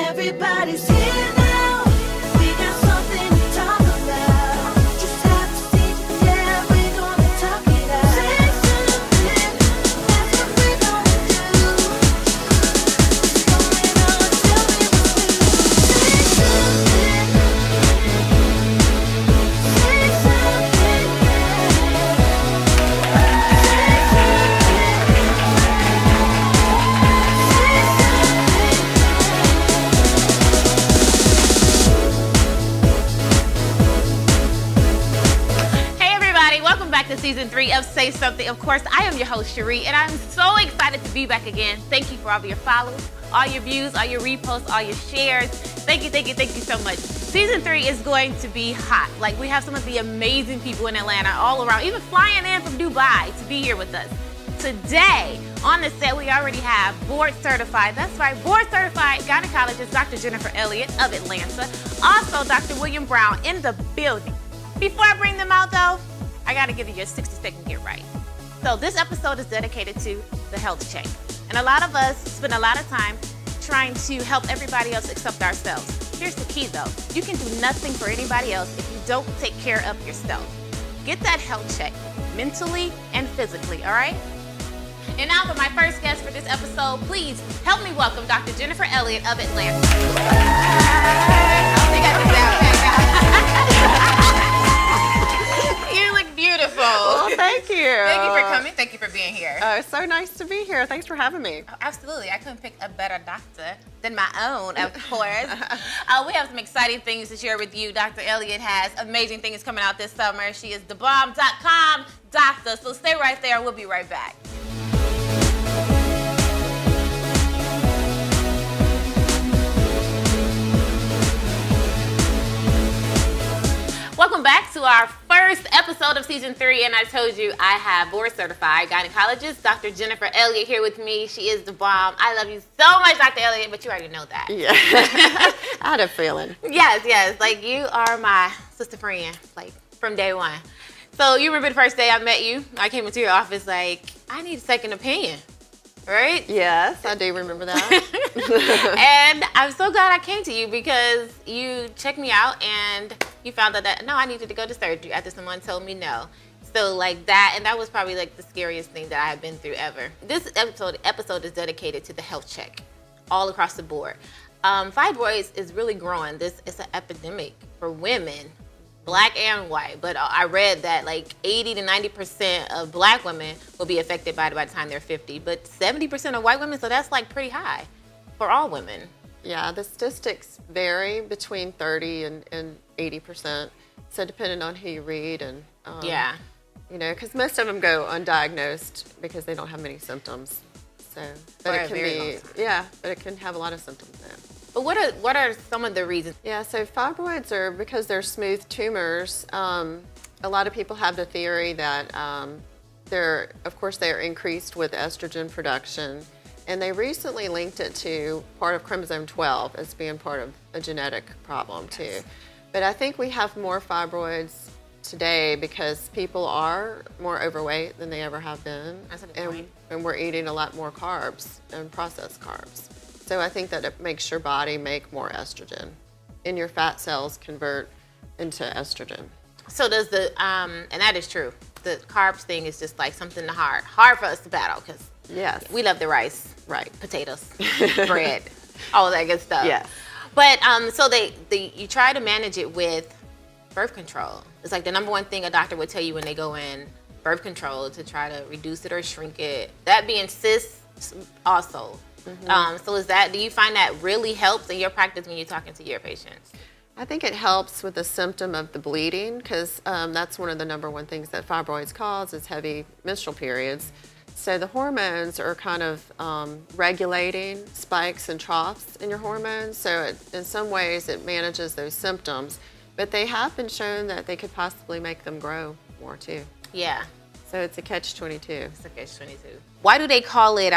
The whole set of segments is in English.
Everybody's here now. We got something to talk about. Just have to see, yeah, we're gonna talk it out. Say something, that's what we're gonna do. What's going on? Tell me what's new. Say something. Say something, Hey everybody, welcome back to season 3 of Say Something. Of course, I am your host, Cherie, and I'm so excited to be back again. Thank you for all of your follows, all your views, all your reposts, all your shares. Thank you so much. Season 3 is going to be hot. Like, we have some of the amazing people in Atlanta all around, even flying in from Dubai to be here with us. Today, on the set, we already have Board Certified, that's right, Board Certified Gynecologist Dr. Jennifer Elliott of Atlanta. Also, Dr. William Brown in the building. Before I bring them out though, I gotta give you your 60-second get right. So this episode is dedicated to the health check. And a lot of us spend a lot of time trying to help everybody else except ourselves. Here's the key though, you can do nothing for anybody else if you don't take care of yourself. Get that health check, mentally and physically, all right? And now for my first guest for this episode, please help me welcome Dr. Jennifer Elliott of Atlanta. I think I did that. You look beautiful. Well, thank you. Thank you for coming. Thank you for being here. It's so nice to be here. Thanks for having me. Oh, absolutely. I couldn't pick a better doctor than my own, of course. We have some exciting things to share with you. Dr. Elliott has amazing things coming out this summer. She is thebomb.com doctor. So stay right there. We'll be right back. Welcome back to our first episode of season 3, and I told you I have board certified gynecologist Dr. Jennifer Elliott here with me. She is the bomb. I love you so much, Dr. Elliott, but you already know that. Yeah. I had a feeling. Yes. Like, you are my sister friend, like, from day one. So you remember the first day I met you? I came into your office like, I need a second opinion, right? Yes, I do remember that. And I'm so glad I came to you because you checked me out and you found out that, no, I needed to go to surgery after someone told me no. So like that, and that was probably like the scariest thing that I have been through ever. This episode is dedicated to the health check all across the board. Fibroids is really growing. It's an epidemic for women, black and white. But I read that like 80 to 90% of black women will be affected by the time they're 50, but 70% of white women, so that's like pretty high for all women. Yeah, the statistics vary between 30 and 80%. So depending on who you read and, Yeah. you know, because most of them go undiagnosed because they don't have many symptoms. So, but For it a can very be, long time. yeah, but it can have a lot of symptoms now. But what are some of the reasons? Yeah, so fibroids are, because they're smooth tumors, a lot of people have the theory that they're increased with estrogen production. And they recently linked it to part of chromosome 12 as being part of a genetic problem too. But I think we have more fibroids today because people are more overweight than they ever have been. That's a good point. And we're eating a lot more carbs and processed carbs. So I think that it makes your body make more estrogen. And your fat cells convert into estrogen. So does the, and that is true, the carbs thing is just like something hard for us to battle because Yes. we love the rice, Right. potatoes, bread, all of that good stuff. Yes. But so you try to manage it with birth control. It's like the number one thing a doctor would tell you when they go in, birth control, to try to reduce it or shrink it. That being cis also. So do you find that really helps in your practice when you're talking to your patients? I think it helps with the symptom of the bleeding because that's one of the number one things that fibroids cause is heavy menstrual periods. So the hormones are kind of regulating spikes and troughs in your hormones. So in some ways it manages those symptoms, but they have been shown that they could possibly make them grow more too. Yeah. So it's a catch-22. It's a catch-22. Why do they call it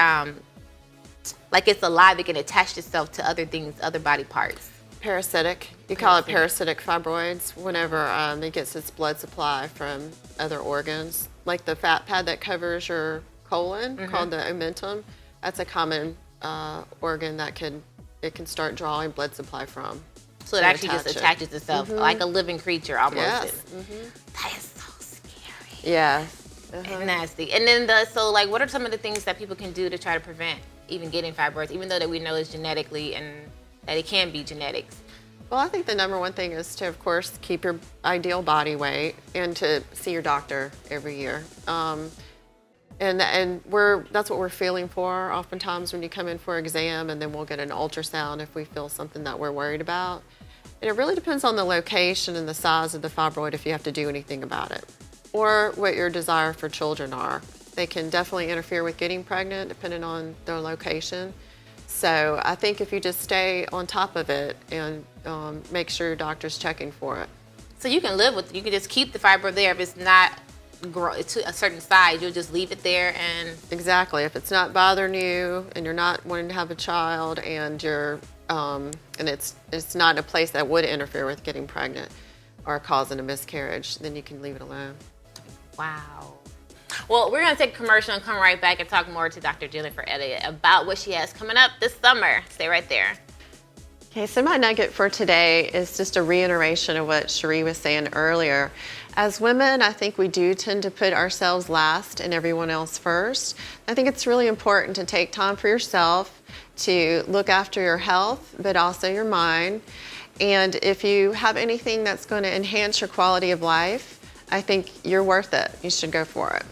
like it's alive? It can attach itself to other things, other body parts. Parasitic. You call it parasitic fibroids whenever it gets its blood supply from other organs. Like the fat pad that covers your colon, called the omentum. That's a common organ that can it can start drawing blood supply from. So it and actually just attach it. attaches itself like a living creature almost. Yes. That is so scary. Yeah. And nasty. And then so like, what are some of the things that people can do to try to prevent even getting fibroids, even though that we know it's genetically and that it can be genetics? Well, I think the number one thing is to, of course, keep your ideal body weight and to see your doctor every year. And that's what we're feeling for oftentimes when you come in for an exam, and then we'll get an ultrasound if we feel something that we're worried about. And it really depends on the location and the size of the fibroid if you have to do anything about it, or what your desire for children are. They can definitely interfere with getting pregnant depending on their location. So I think if you just stay on top of it and make sure your doctor's checking for it. So you can just keep the fibroid there if it's not grow to a certain size. You'll just leave it there and. Exactly. If it's not bothering you and you're not wanting to have a child and you're and it's not a place that would interfere with getting pregnant or causing a miscarriage, then you can leave it alone. Wow. Well, we're going to take a commercial and come right back and talk more to Dr. Jennifer Elliott about what she has coming up this summer. Stay right there. Okay, so my nugget for today is just a reiteration of what Cherie was saying earlier. As women, I think we do tend to put ourselves last and everyone else first. I think it's really important to take time for yourself, to look after your health, but also your mind. And if you have anything that's going to enhance your quality of life, I think you're worth it. You should go for it.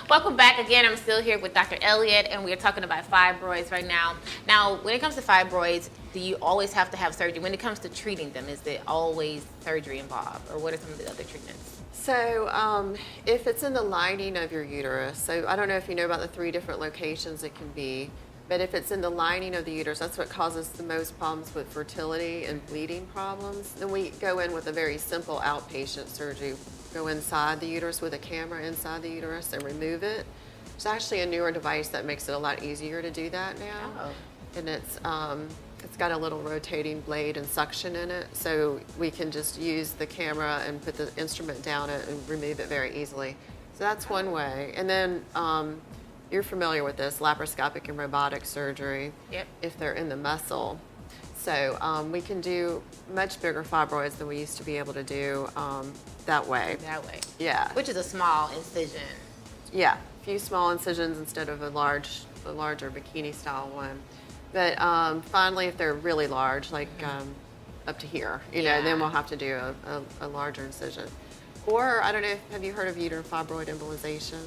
Welcome back again. I'm still here with Dr. Elliott, and we're talking about fibroids right now. Now, when it comes to fibroids, do you always have to have surgery? When it comes to treating them, is there always surgery involved, or what are some of the other treatments? So if it's in the lining of your uterus, so I don't know if you know about the 3 different locations it can be, but if it's in the lining of the uterus, that's what causes the most problems with fertility and bleeding problems. Then we go in with a very simple outpatient surgery. Go inside the uterus with a camera inside the uterus and remove it. It's actually a newer device that makes it a lot easier to do that now. Oh. And it's got a little rotating blade and suction in it, so we can just use the camera and put the instrument down it and remove it very easily. So that's one way. And then you're familiar with this, laparoscopic and robotic surgery. Yep. If they're in the muscle. So we can do much bigger fibroids than we used to be able to do that way. That way. Yeah. Which is a small incision. Yeah, a few small incisions instead of a larger bikini style one. But finally, if they're really large, like up to here, you know, then we'll have to do a larger incision. Or, I don't know, have you heard of uterine fibroid embolization?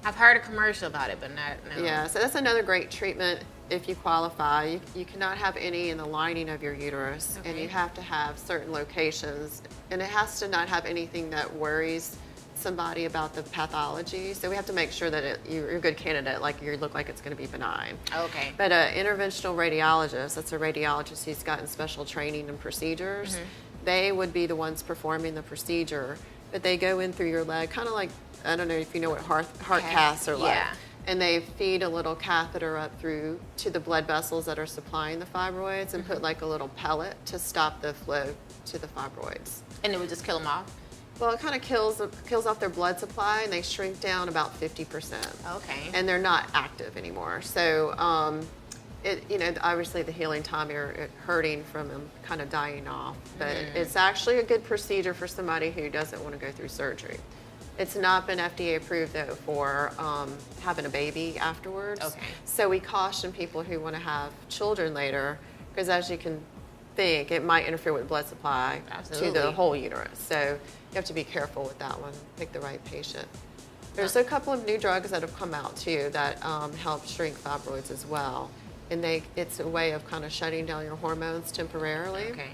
I've heard a commercial about it, but not. No. Yeah, so that's another great treatment if you qualify. You cannot have any in the lining of your uterus, and you have to have certain locations, and it has to not have anything that worries somebody about the pathology. So we have to make sure that you're a good candidate, like you look like it's going to be benign. Okay. But an interventional radiologist, that's a radiologist who's gotten special training and procedures, they would be the ones performing the procedure. But they go in through your leg, kind of like, I don't know if you know what heart caths are like. Yeah. And they feed a little catheter up through to the blood vessels that are supplying the fibroids and put like a little pellet to stop the flow to the fibroids. And it would just kill them off? Well, it kind of kills off their blood supply, and they shrink down about 50%. Okay. And they're not active anymore. So, obviously the healing time, you're hurting from them kind of dying off. But it's actually a good procedure for somebody who doesn't want to go through surgery. It's not been FDA approved, though, for having a baby afterwards. Okay. So we caution people who want to have children later, because as you can think, it might interfere with blood supply to the whole uterus. So you have to be careful with that one, pick the right patient. There's a couple of new drugs that have come out, too, that help shrink fibroids as well. And it's a way of kind of shutting down your hormones temporarily. Okay.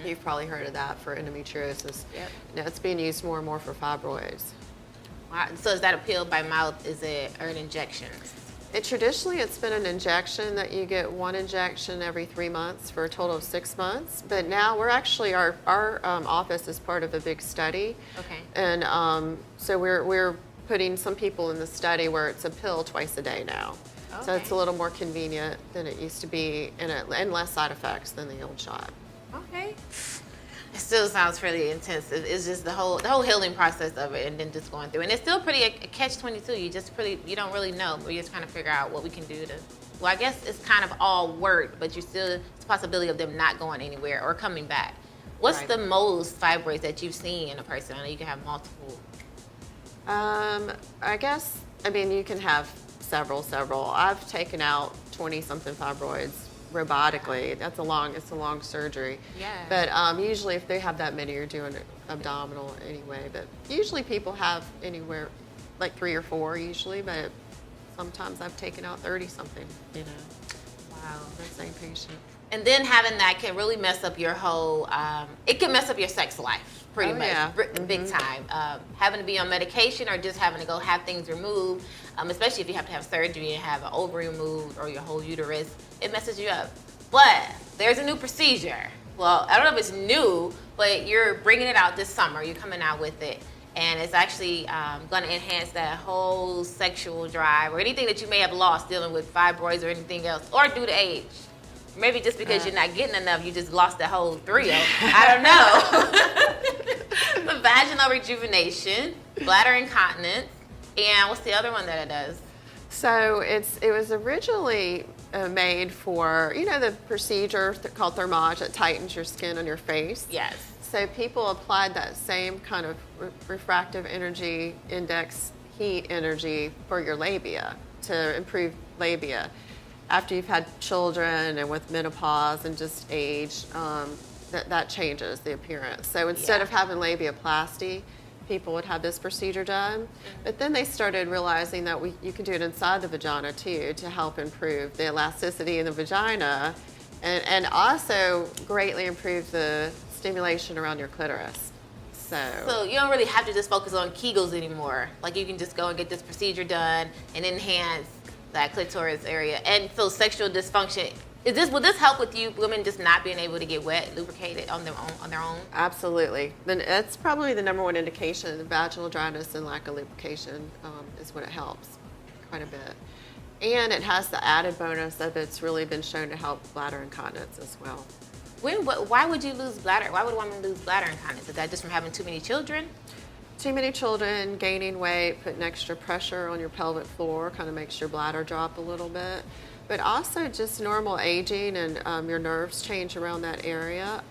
You've probably heard of that for endometriosis. Yep. Now it's being used more and more for fibroids. Wow. So is that a pill by mouth? Is it or an injection? Traditionally, it's been an injection that you get one injection every 3 months for a total of 6 months. But now we're actually, our office is part of a big study. Okay. And so we're putting some people in the study where it's a pill twice a day now. Okay. So it's a little more convenient than it used to be and less side effects than the old shot. Okay. It still sounds pretty intense. It's just the whole healing process of it, and then just going through. And it's still pretty a catch-22. You don't really know. We just kind of figure out what we can do to well, I guess it's kind of all work, but you still, it's a possibility of them not going anywhere or coming back. What's Right. the most fibroids that you've seen in a person? I know you can have multiple. I guess, I mean, you can have several. I've taken out 20-something fibroids robotically. It's a long surgery. Yeah. But usually if they have that many, you're doing abdominal anyway. But usually people have anywhere, like 3 or 4 usually, but sometimes I've taken out 30-something, Wow. the same patient. And then having that can really mess up your whole, it can mess up your sex life pretty Oh, much, yeah. big time. Having to be on medication or just having to go have things removed, especially if you have to have surgery and have an ovary removed or your whole uterus, it messes you up. But there's a new procedure. Well, I don't know if it's new, but you're bringing it out this summer. You're coming out with it. And it's actually going to enhance that whole sexual drive or anything that you may have lost dealing with fibroids or anything else, or due to age. Maybe just because you're not getting enough, you just lost the whole thrill. I don't know. The vaginal rejuvenation, bladder incontinence, and what's the other one that it does? So it was originally made for, the procedure called ThermiVa that tightens your skin on your face. Yes. So people applied that same kind of refractive energy index heat energy for your labia to improve labia. After you've had children and with menopause and just age, that changes the appearance. So instead of having labiaplasty, people would have this procedure done. But then they started realizing that you can do it inside the vagina too to help improve the elasticity in the vagina and also greatly improve the stimulation around your clitoris. So you don't really have to just focus on Kegels anymore. Like you can just go and get this procedure done and enhance that clitoris area. And so sexual dysfunction, will this help with you women just not being able to get wet, lubricated on their own? Absolutely. Then that's probably the number one indication. Vaginal dryness and lack of lubrication is what it helps quite a bit. And it has the added bonus of it's really been shown to help bladder incontinence as well. Why would you lose bladder? Why would a woman lose bladder incontinence? Is that just from having too many children? Too many children, gaining weight, putting extra pressure on your pelvic floor kind of makes your bladder drop a little bit. But also just normal aging and your nerves change around that area,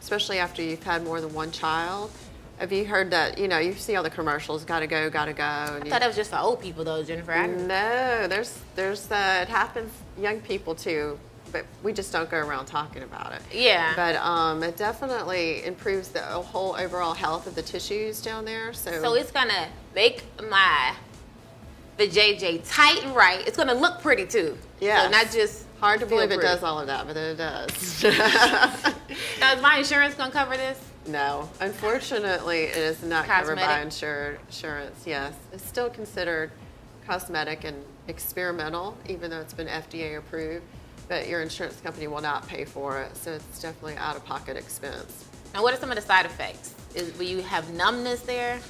especially after you've had more than one child. Have you heard that, you see all the commercials, gotta go. And I thought that was just for old people though, Jennifer. No, there's it happens young people too, but we just don't go around talking about it. Yeah. But it definitely improves the whole overall health of the tissues down there. So it's gonna make my vajayjay tight and right. It's gonna look pretty too. yeah, So not just hard to feel believe it pretty. does all of that, but it does. Now, is my insurance gonna cover this? No, unfortunately, it is not covered by Cosmetic? insurance. Yes, it's still considered cosmetic and experimental, even though it's been FDA approved. But your insurance company will not pay for it, so it's definitely out-of-pocket expense. And what are some of the side effects? Will you have numbness there?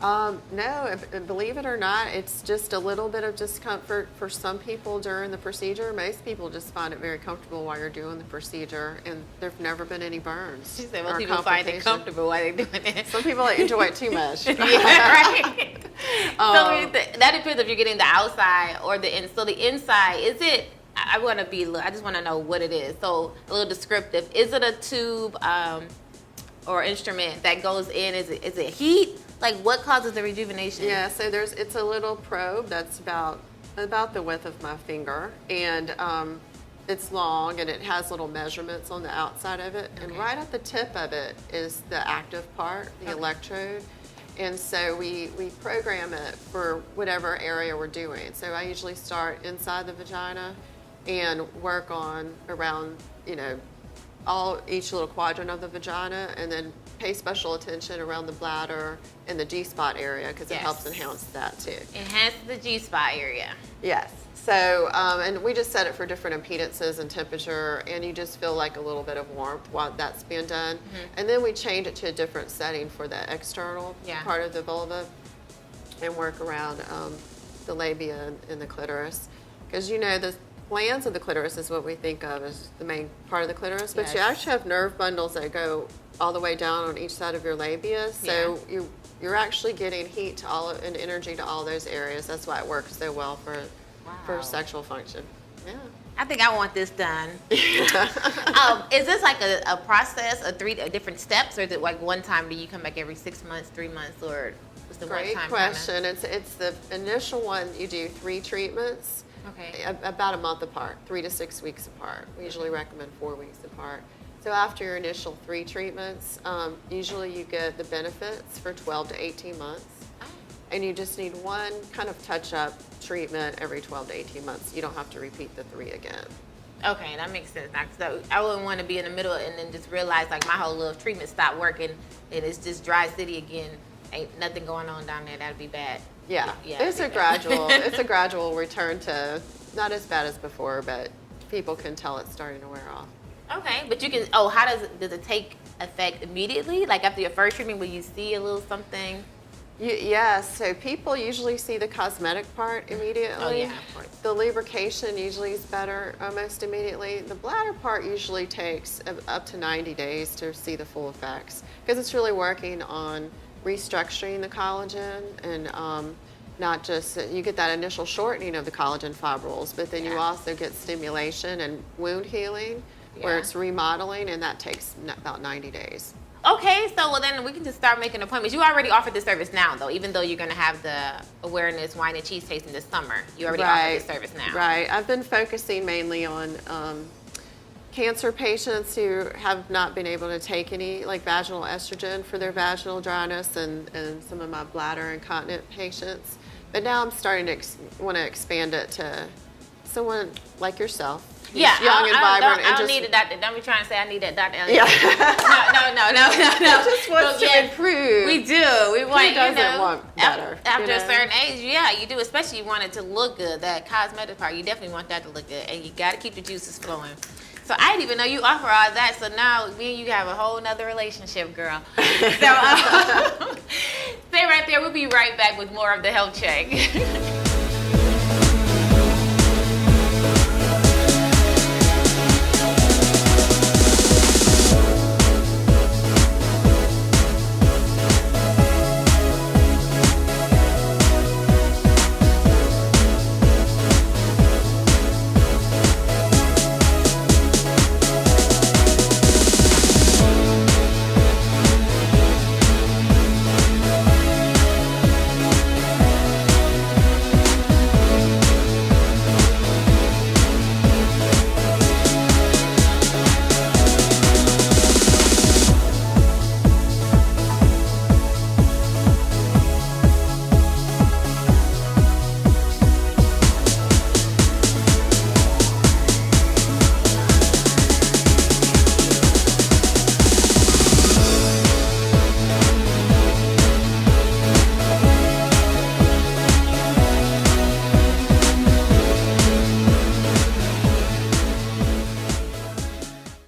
No, believe it or not, it's just a little bit of discomfort for some people during the procedure. Most people just find it very comfortable while you're doing the procedure, and there've never been any burns. She said, well, or people find it complications. comfortable while they're doing it. Some people enjoy it too much. Yeah, right. So that depends if you're getting the outside or the inside. So the inside, is it? I just want to know what it is. So a little descriptive. Is it a tube or instrument that goes in? Is it heat? Like what causes the rejuvenation? Yeah, so it's a little probe that's about the width of my finger, and it's long, and it has little measurements on the outside of it. And right at the tip of it is the active part, the electrode. And so we program it for whatever area we're doing. So I usually start inside the vagina and work on around, each little quadrant of the vagina, and then pay special attention around the bladder and the G-spot area because it helps enhance that too. Enhance the G-spot area. Yes. So, and we just set it for different impedances and temperature, and you just feel like a little bit of warmth while that's being done. And then we change it to a different setting for the external part of the vulva and work around the labia and the clitoris. Because the glands of the clitoris is what we think of as the main part of the clitoris, but you actually have nerve bundles that go all the way down on each side of your labia. So you're actually getting heat to and energy to all those areas. That's why it works so well for sexual function. Yeah. I think I want this done. Is this like a process of three different steps, or is it like one time? Do you come back every 6 months, 3 months, or is the Great one time? question. It's the initial one. You do 3 treatments. Okay. About a month apart, 3 to 6 weeks apart. We usually recommend 4 weeks apart. So after your initial 3 treatments, usually you get the benefits for 12 to 18 months. And you just need one kind of touch-up treatment every 12 to 18 months. You don't have to repeat the 3 again. Okay, that makes sense. So I wouldn't want to be in the middle and then just realize like my whole little treatment stopped working and it's just dry city again. Ain't nothing going on down there. That'd be bad. Yeah, it's a gradual return to not as bad as before, but people can tell it's starting to wear off. Okay, but you can. Oh, how does it take effect immediately? Like after your first treatment, will you see a little something? Yes, so people usually see the cosmetic part immediately. Oh yeah, of course. The lubrication usually is better almost immediately. The bladder part usually takes up to 90 days to see the full effects because it's really working on restructuring the collagen and not just, you get that initial shortening of the collagen fibrils, but then you also get stimulation and wound healing where it's remodeling, and that takes about 90 days. Okay, so well then we can just start making appointments. You already offered the service now, though, even though you're going to have the awareness wine and cheese tasting this summer. You already offer the service now. Right. I've been focusing mainly on cancer patients who have not been able to take any like vaginal estrogen for their vaginal dryness and some of my bladder incontinent patients. But now I'm starting to want to expand it to someone like yourself. Yeah, young and vibrant. I don't need a doctor. Don't be trying to say I need that Dr. Elliott. Yeah. No. Just wants to improve. We do. We want, Who doesn't want better? After a certain age, yeah, you do. Especially you want it to look good. That cosmetic part, you definitely want that to look good, and you got to keep the juices flowing. So I didn't even know you offer all that. So now me and you have a whole nother relationship, girl. So stay right there. We'll be right back with more of the health check.